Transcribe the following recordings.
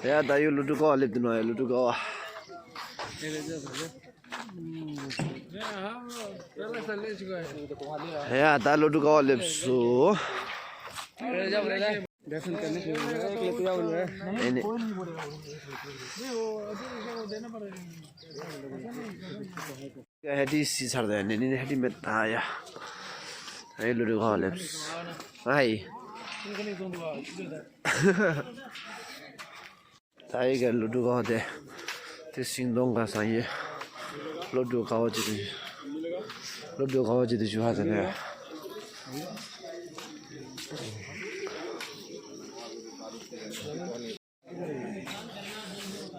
Ya tayo luto ko alit no ay luto ko. Ya ta luto ko alit so. ini hadi si sarda ini hadi meta ya. Ay luto ko alit. Ay. Tayo ka luto ko ate. Singdong ka sanye. Luto ko jadi. Luto ko jadi jual sana.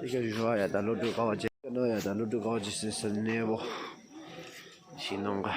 Ika jual ya, dah luto ko jadi. No ya, dah luto ko jadi seni bo. Singdong ka.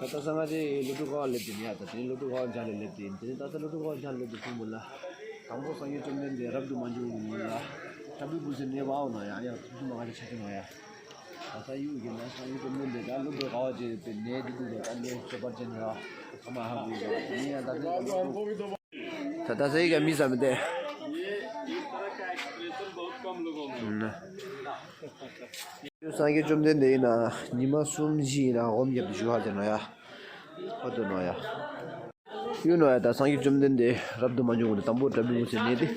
Kata sangat di lutu kau letin ya, tapi lutu kau jalan letin. Jadi tak lutu kau jalan letin mula. Kamu sangat cuman di Arab tu maju mula. Tapi bukan ni bau na ya, cuma ada cakap na ya. Kata you gimana sangat cuman di dalam lutu kau je ni di tu kan ni cepat jenuh. Kamu happy ni ada tu. Tata saya kami sama deh. Sangat cuman di na ni masuk ni na om je berjual jenuh ya. Apa no ya? You know ada sangat cuman di Arab tu maju tu tambu tapi bukan ni deh.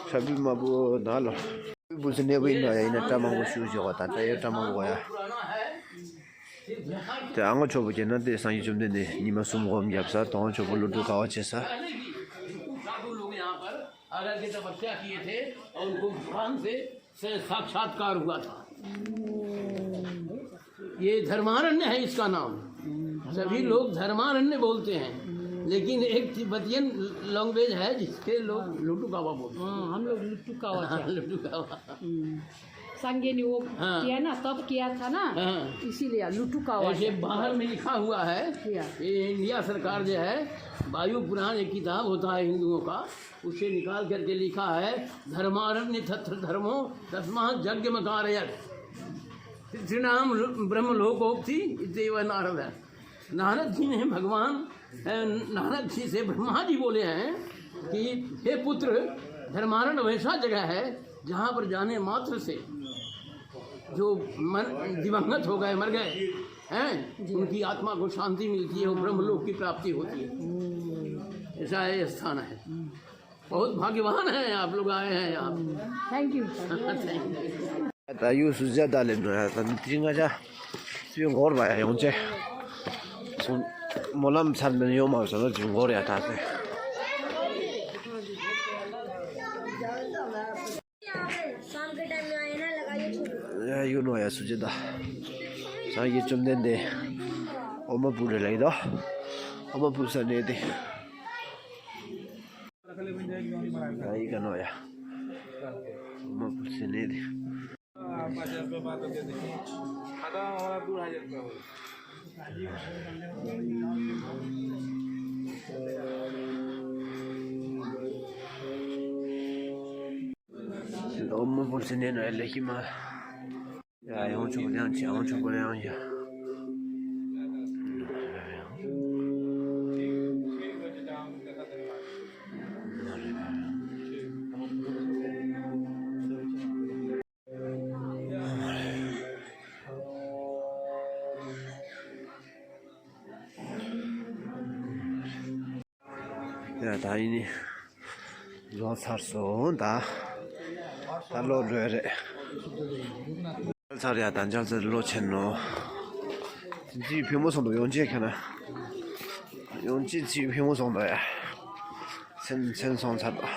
Tapi mabu nalo. Bukan ni apa ini ya? Ini tamang busu juga tak ada tamang buaya. Tapi angkat coba je nanti sangat cuman di ni masuk om je besar, tahun coba lutu kau cesa. अगर के तपस्या किए थे और उनको भगवान से साक्षात्कार हुआ था। ये धर्मारण्य है इसका नाम। सभी लोग धर्मारण्य बोलते हैं, लेकिन एक तिब्बतियन लैंग्वेज है जिसके लोग लुटू कावा बोलते हैं। हम लोग लुटू कावा लुटू कावा संगे ने वो किया ना, तब किया था ना, इसीलिए लुटू कावा। ऐसे बाहर में लिखा हुआ है, ये इंडिया सरकार जो है वायु पुराण एक किताब होता है हिंदुओं का, उसे निकाल करके लिखा है धर्मारण्य तत्र धर्मो तस्मात् यज्ञ मकारयत् त्रिनाम ब्रह्मलोकोक्ति इत्येव नारद है। नारद जी ने भगवान नारद जी से ब्रह्मा जी बोले हैं कि हे पुत्र, धर्मारण्य वैसा जगह है जहाँ पर जाने मात्र से जो दिवंगत हो गए, मर गए हैं, उनकी आत्मा को शांति मिलती है, वो ब्रह्मलोक की प्राप्ति होती है। ऐसा ये स्थान है। बहुत भाग्यवान हैं आप लोग आए हैं यहाँ। Thank you. Tayo sudah dalam na, tapi tinggal aja. Siapa ngor bayar yang je. Malam sambil ni omah sana jengor ya tak. शाम के टाइम में आए ना लगाइए छोटे। Ya you know ya sudah dah. Saya ये cuma dende. Omah pura lagi dah. Omah pura sana ni deh. Saya kan ya. Omah pura sana ni. 5000 रुपये बात दे देखिए खाता हमारा 2000 रुपये हो Omah pura sana ni lagi mah. 야, 영주량讲诸葛亮呀。야, 다행이네. 로 살소, 다. 달로 르레. 자리야, 단자들 로첸노. 지屏幕上都用这看呢，用这屏幕上的呀，先上菜吧。